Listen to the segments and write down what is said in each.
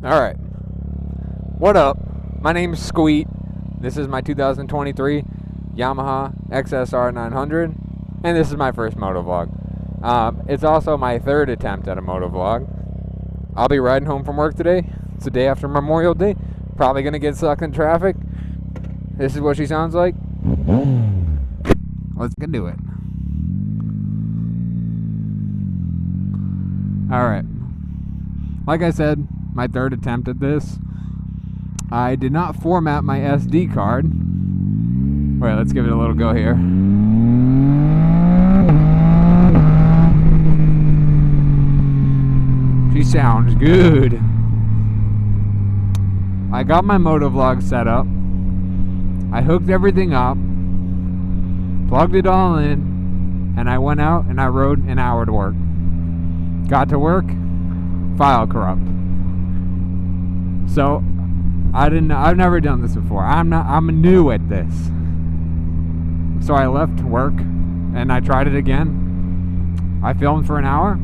Alright, what up? My name is Squeet. This is my 2023 Yamaha XSR900, and this is my first motovlog. It's also my third attempt at a motovlog. I'll be riding home from work today. It's the day after Memorial Day. Probably gonna get stuck in traffic. This is what she sounds like. Let's get do it. Alright. Like I said, my third attempt at this. I did not format my SD card. Wait, let's give it a little go here. She sounds good. I got my MotoVlog set up. I hooked everything up, plugged it all in, and I went out and I rode an hour to work. Got to work, file corrupt. So I've never done this before. I'm new at this. So I left work and I tried it again. I filmed for an hour.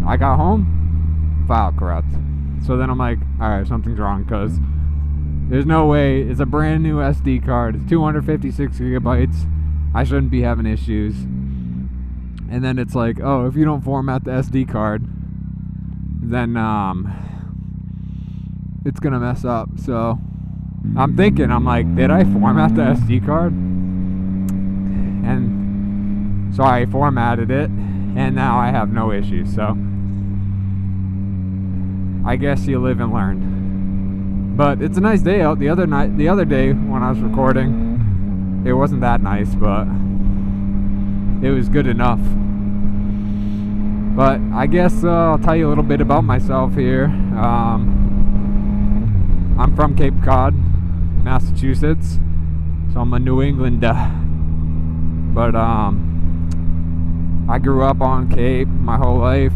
I got home, file corrupt. So then I'm like, alright, something's wrong, because there's no way. It's a brand new SD card. It's 256 gigabytes. I shouldn't be having issues. And then it's like, oh, if you don't format the SD card, then it's gonna mess up. So I'm like, did I format the SD card? And so I formatted it, and now I have no issues. So I guess you live and learn. But it's a nice day out. The other day when I was recording, it wasn't that nice, but it was good enough. But I guess I'll tell you a little bit about myself here. I'm from Cape Cod, Massachusetts, so I'm a New Englander. But I grew up on Cape my whole life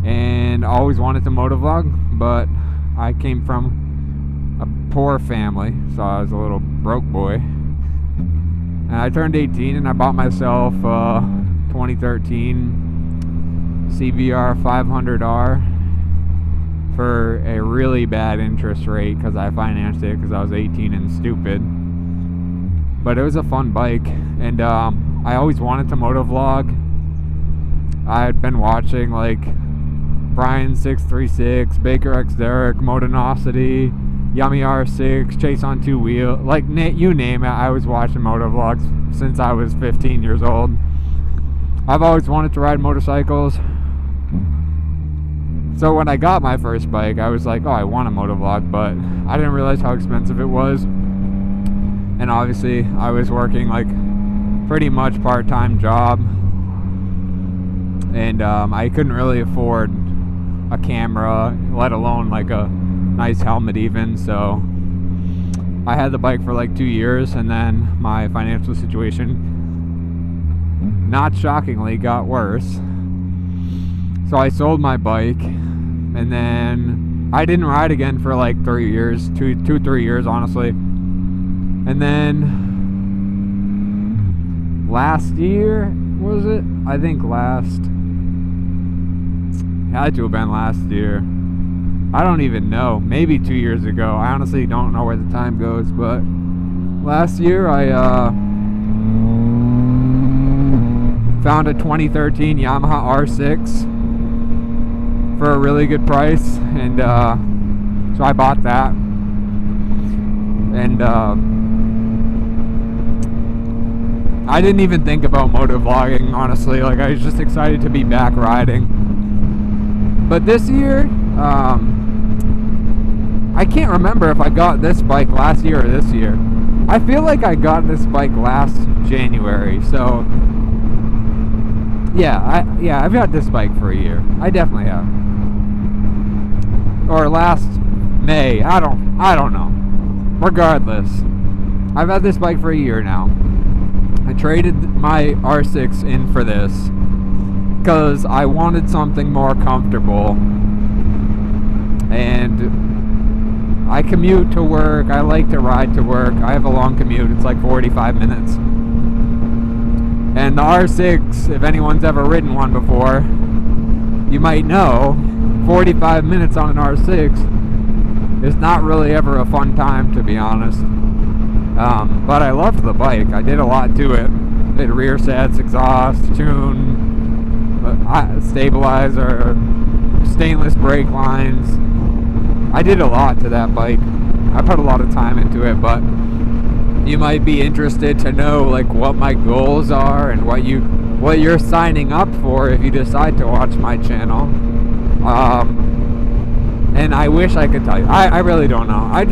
and always wanted to motovlog, but I came from a poor family, so I was a little broke boy. And I turned 18 and I bought myself 2013 CBR 500R for a really bad interest rate, because I financed it because I was 18 and stupid. But it was a fun bike, and I always wanted to motovlog. I had been watching like Brian 636, Baker X Derrick, Motonosity, Yummy R6, Chase on Two Wheel, like you name it. I was watching motovlogs since I was 15 years old. I've always wanted to ride motorcycles. So when I got my first bike, I was like, oh, I want a motovlog, but I didn't realize how expensive it was. And obviously, I was working like pretty much part-time job, and I couldn't really afford a camera, let alone like a nice helmet even. So I had the bike for like 2 years, and then my financial situation, not shockingly, got worse. So I sold my bike, and then I didn't ride again for like 3 years, 3 years honestly. And then last year, was it? I think had to have been last year. I don't even know. Maybe 2 years ago. I honestly don't know where the time goes, but last year I found a 2013 Yamaha R6 for a really good price, and so I bought that. And I didn't even think about motovlogging, honestly. Like, I was just excited to be back riding. But this year, I can't remember if I got this bike last year or this year. I feel like I got this bike last January. So yeah, I've got this bike for a year. I definitely have. Or last May. I don't know. Regardless, I've had this bike for a year now. I traded my R6 in for this because I wanted something more comfortable, and I commute to work. I like to ride to work. I have a long commute. It's like 45 minutes. And the R6, if anyone's ever ridden one before, you might know, 45 minutes on an R6 is not really ever a fun time, to be honest. But I loved the bike. I did a lot to it. Did rear sets, exhaust, tune, stabilizer, stainless brake lines. I did a lot to that bike. I put a lot of time into it, but you might be interested to know like what my goals are and what you're signing up for if you decide to watch my channel. And I wish I could tell you. I really don't know. I'm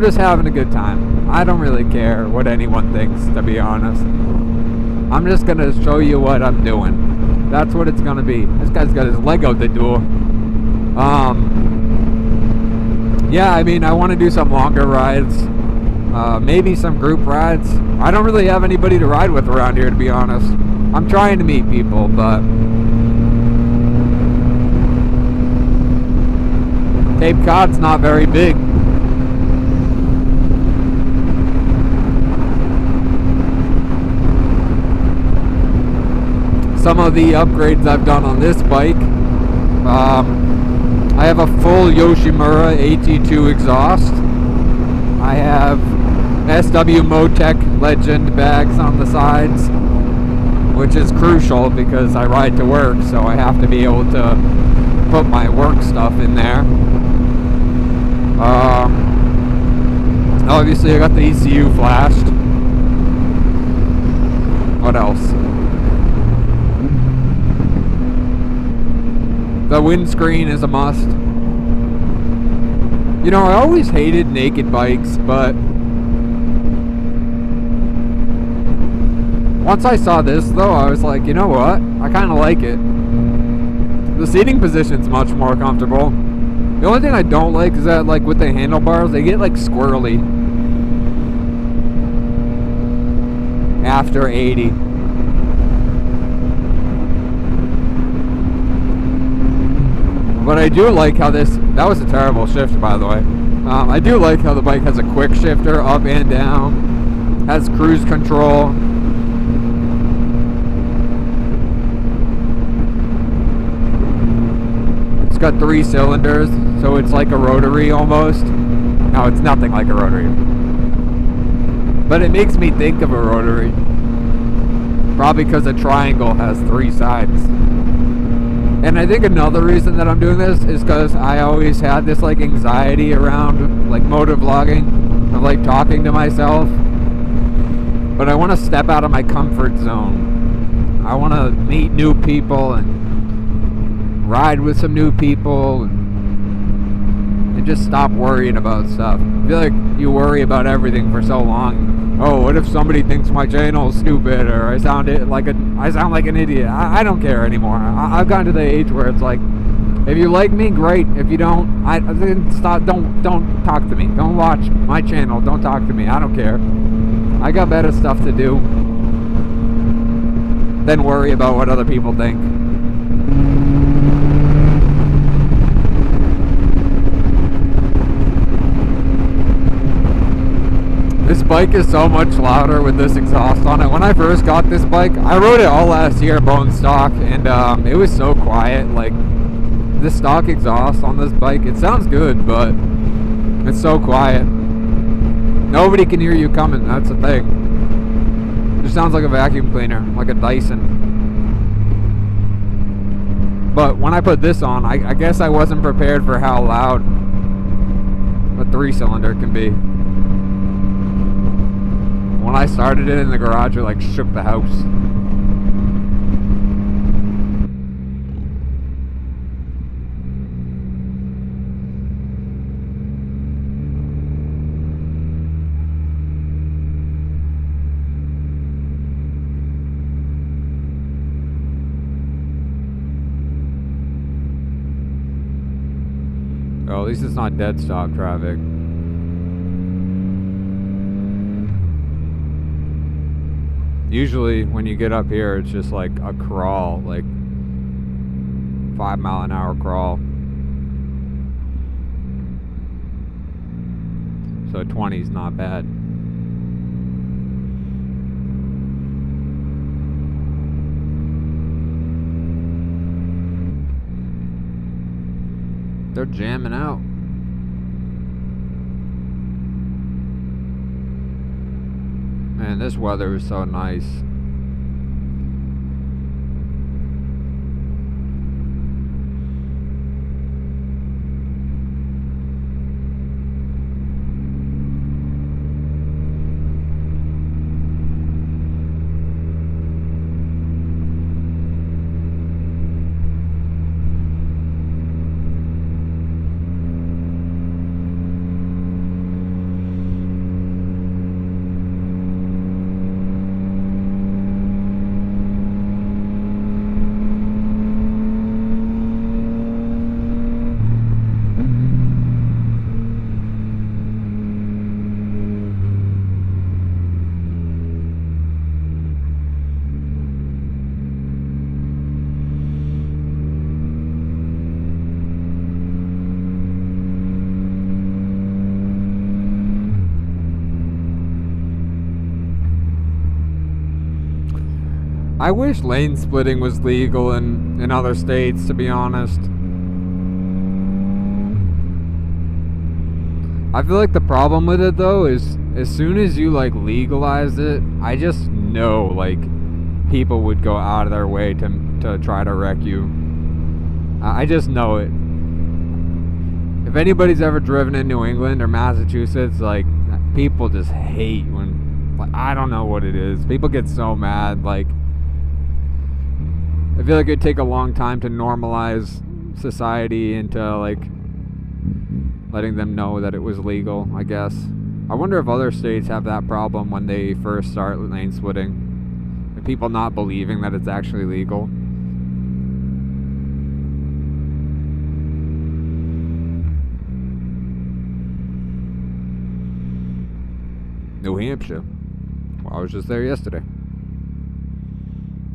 just having a good time. I don't really care what anyone thinks, to be honest. I'm just gonna show you what I'm doing. That's what it's gonna be. This guy's got his leg out the door. Yeah, I mean, I want to do some longer rides. Maybe some group rides. I don't really have anybody to ride with around here, to be honest. I'm trying to meet people, but Cape Cod's not very big. Some of the upgrades I've done on this bike, I have a full Yoshimura AT2 exhaust. I have SW Motec Legend bags on the sides, which is crucial because I ride to work, so I have to be able to put my work stuff in there. Obviously I got the ECU flashed. What else? The windscreen is a must. You know, I always hated naked bikes, but once I saw this, though, I was like, you know what? I kind of like it. The seating position's much more comfortable. The only thing I don't like is that, like, with the handlebars, they get, like, squirrely after 80. But I do like how this... That was a terrible shift, by the way. I do like how the bike has a quick shifter up and down. Has cruise control. It's got 3 cylinders, so it's like a rotary almost. No, it's nothing like a rotary. But it makes me think of a rotary. Probably because a triangle has 3 sides. And I think another reason that I'm doing this is because I always had this like anxiety around like motovlogging, of like talking to myself. But I want to step out of my comfort zone. I want to meet new people and ride with some new people and just stop worrying about stuff. I feel like you worry about everything for so long. Oh, what if somebody thinks my channel is stupid or I sound like an idiot? I don't care anymore. I've gotten to the age where it's like, if you like me, great. If you don't, then stop. Don't talk to me. Don't watch my channel. Don't talk to me. I don't care. I got better stuff to do than worry about what other people think. This bike is so much louder with this exhaust on it. When I first got this bike, I rode it all last year bone stock, and it was so quiet. Like, the stock exhaust on this bike, it sounds good, but it's so quiet. Nobody can hear you coming, that's the thing. It just sounds like a vacuum cleaner, like a Dyson. But when I put this on, I guess I wasn't prepared for how loud a 3-cylinder can be. When I started it in the garage, it like shook the house. Oh, at least it's not dead stock traffic. Usually when you get up here, it's just like a crawl, like 5-mile-an-hour crawl. So 20 is not bad. They're jamming out. Man, this weather is so nice. I wish lane splitting was legal in other states, to be honest. I feel like the problem with it though is as soon as you like legalize it, I just know like people would go out of their way to try to wreck you. I just know it. If anybody's ever driven in New England or Massachusetts, like people just hate when, like, I don't know what it is. People get so mad. Like, I feel like it'd take a long time to normalize society into like letting them know that it was legal, I guess. I wonder if other states have that problem when they first start lane splitting. Like, people not believing that it's actually legal. New Hampshire. Well, I was just there yesterday.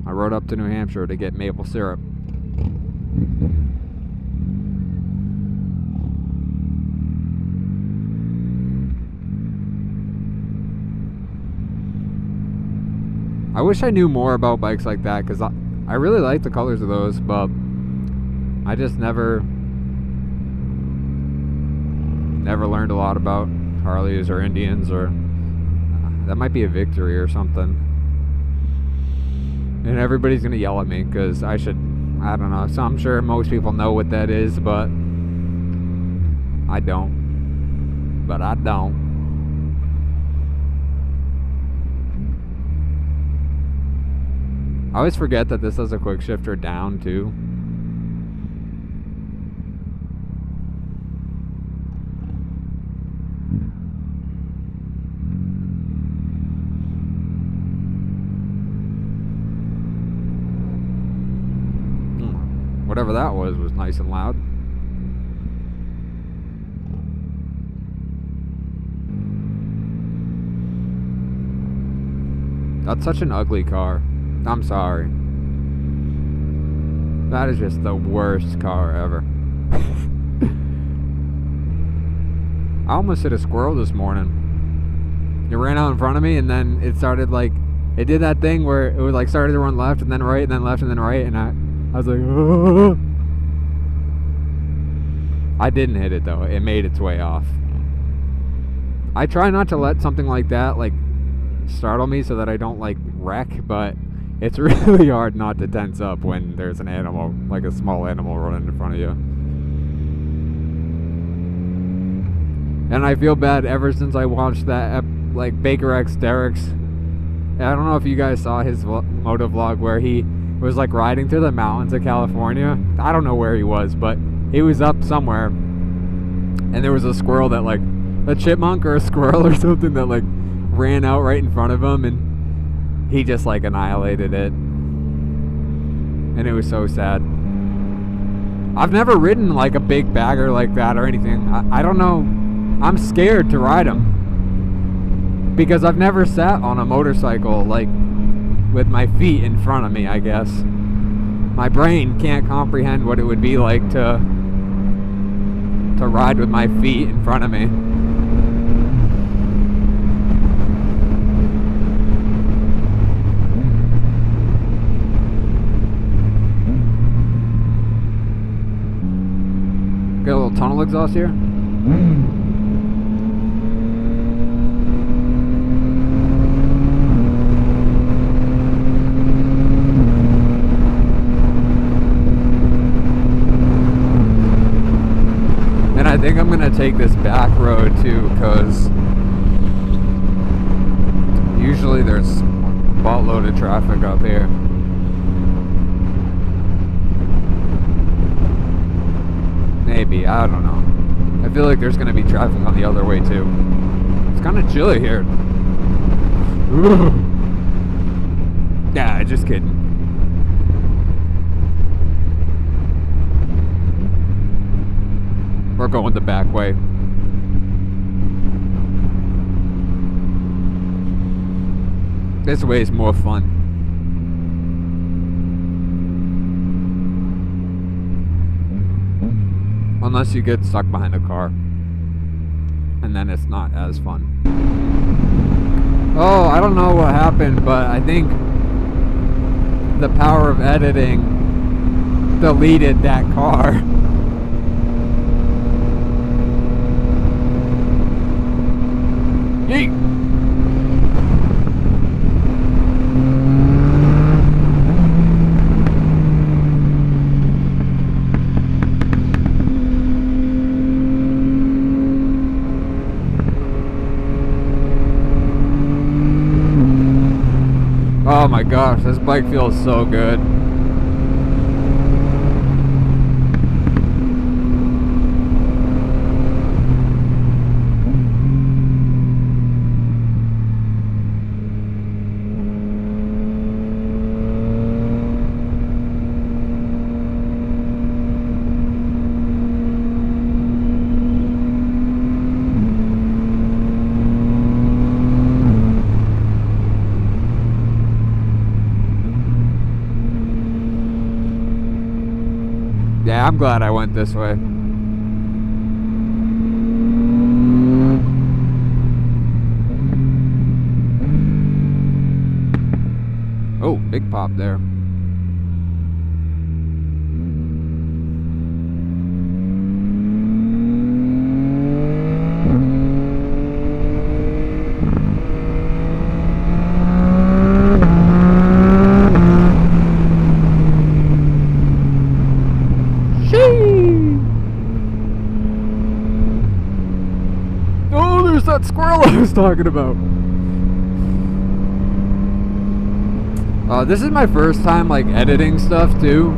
I rode up to New Hampshire to get maple syrup. I wish I knew more about bikes like that, because I really like the colors of those, but I just never learned a lot about Harleys or Indians, or that might be a Victory or something. And everybody's gonna yell at me because I don't know. So I'm sure most people know what that is, but I don't. But I don't. I always forget that this has a quick shifter down too. Whatever that was nice and loud. That's such an ugly car. I'm sorry. That is just the worst car ever. I almost hit a squirrel this morning. It ran out in front of me, and then it started like, it did that thing where it was like started to run left and then right and then left and then right, and I was like, oh. I didn't hit it though. It made its way off. I try not to let something like that like startle me so that I don't like wreck, but it's really hard not to tense up when there's an animal, like a small animal, running in front of you. And I feel bad ever since I watched that like Baker X Derek's. I don't know if you guys saw his MotoVlog where he was like riding through the mountains of California. I don't know where he was, but he was up somewhere, and there was a squirrel that like, a chipmunk or a squirrel or something that like ran out right in front of him, and he just like annihilated it. And it was so sad. I've never ridden like a big bagger like that or anything. I don't know. I'm scared to ride them because I've never sat on a motorcycle like with my feet in front of me, I guess. My brain can't comprehend what it would be like to ride with my feet in front of me. Get a little internal exhaust here. And I think I'm gonna take this back road too, because usually there's a boatload of traffic up here. Maybe, I don't know. I feel like there's gonna be traffic on the other way too. It's kind of chilly here. Ooh. Yeah, just kidding. We're going the back way. This way is more fun. Unless you get stuck behind a car. And then it's not as fun. Oh, I don't know what happened, but I think the power of editing deleted that car. Yeet. Oh my gosh, this bike feels so good. Yeah, I'm glad I went this way. Oh, big pop there. Oh, there's that squirrel I was talking about. This is my first time like editing stuff too.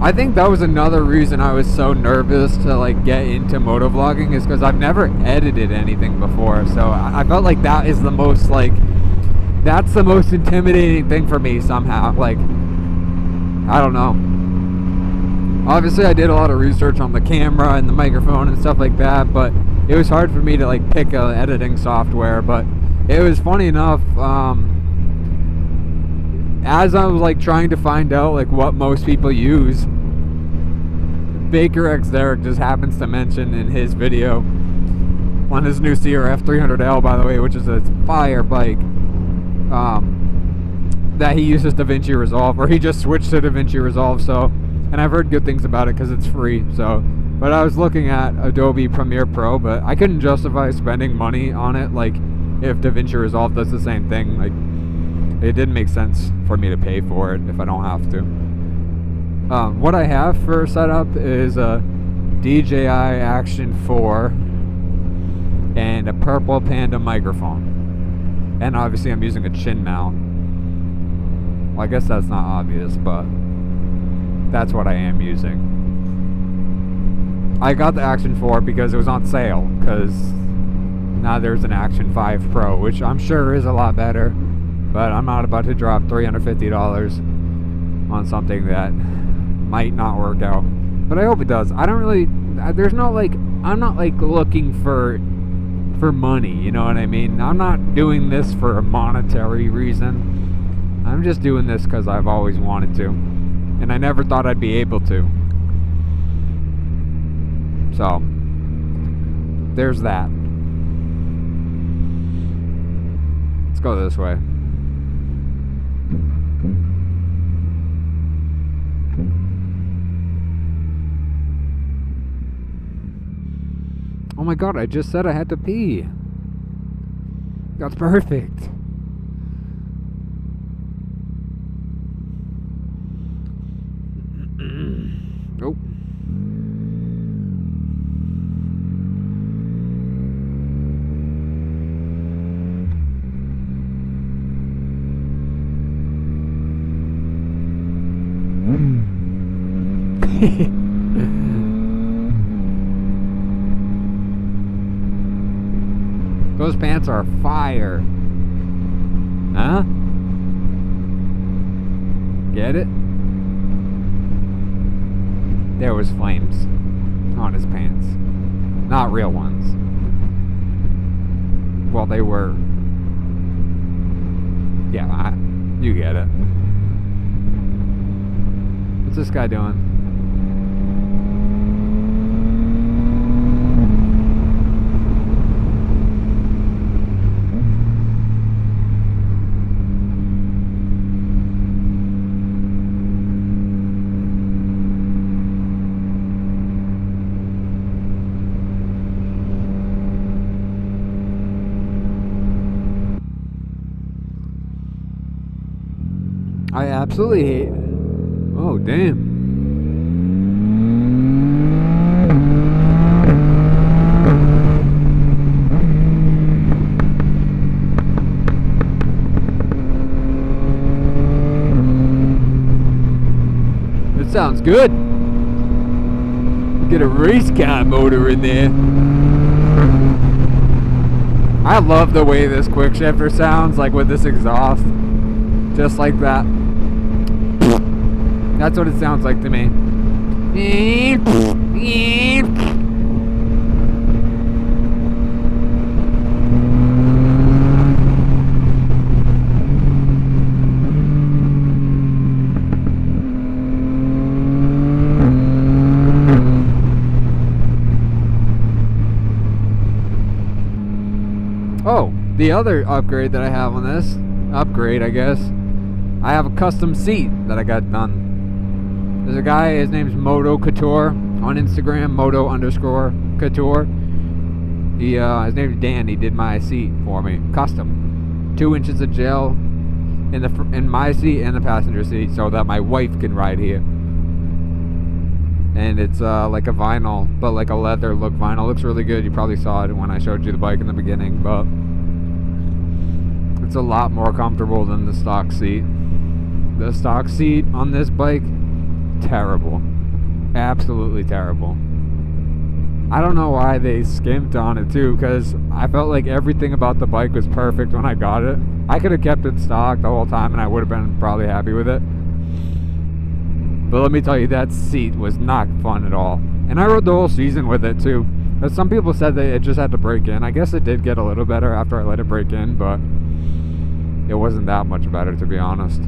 I think that was another reason I was so nervous to like get into motovlogging, is because I've never edited anything before. So I felt like that is the most like, that's the most intimidating thing for me somehow. Like, I don't know. Obviously I did a lot of research on the camera and the microphone and stuff like that, but it was hard for me to like pick a editing software. But it was funny enough, as I was like trying to find out like what most people use, Baker X Derek just happens to mention in his video on his new CRF300L, by the way, which is a fire bike, that he uses DaVinci Resolve, or he just switched to DaVinci Resolve. So, and I've heard good things about it because it's free. So, but I was looking at Adobe Premiere Pro, but I couldn't justify spending money on it. Like, if DaVinci Resolve does the same thing, like, it didn't make sense for me to pay for it if I don't have to. What I have for setup is a DJI Action 4 and a Purple Panda microphone. And obviously I'm using a chin mount. Well, I guess that's not obvious, but that's what I am using. I got the Action 4 because it was on sale, because now there's an Action 5 Pro, which I'm sure is a lot better. But I'm not about to drop $350 on something that might not work out. But I hope it does. I don't really, there's no like, I'm not like looking for money, you know what I mean? I'm not doing this for a monetary reason. I'm just doing this because I've always wanted to. And I never thought I'd be able to. So, there's that. Let's go this way. Oh my god, I just said I had to pee. That's perfect. Oh. Those pants are fire. Huh? Get it? There was flames on his pants. Not real ones. Well, they were. Yeah, you get it. What's this guy doing? I absolutely hate it. Oh, damn. It sounds good. Get a race car motor in there. I love the way this quick shifter sounds, like with this exhaust. Just like that. That's what it sounds like to me. Oh, the other upgrade that I have on this, upgrade I guess, I have a custom seat that I got done. There's a guy, his name's Moto Couture on Instagram, Moto_Couture. His name's Dan. He did my seat for me, custom, 2 inches of gel in my seat and the passenger seat, so that my wife can ride here. And it's like a vinyl, but like a leather look vinyl. Looks really good. You probably saw it when I showed you the bike in the beginning, but it's a lot more comfortable than the stock seat. The stock seat on this bike, terrible. Absolutely terrible. I don't know why they skimped on it too, because I felt like everything about the bike was perfect when I got it. I could have kept it stock the whole time and I would have been probably happy with it. But let me tell you, that seat was not fun at all. And I rode the whole season with it too. But some people said that it just had to break in. I guess it did get a little better after I let it break in, but it wasn't that much better, to be honest.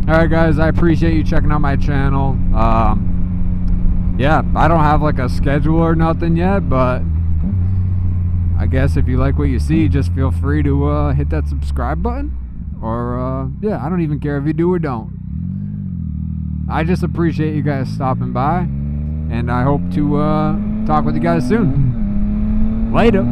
Alright guys, I appreciate you checking out my channel. Yeah, I don't have like a schedule or nothing yet, but I guess if you like what you see, just feel free to hit that subscribe button. Or, yeah, I don't even care if you do or don't. I just appreciate you guys stopping by, and I hope to talk with you guys soon. Later.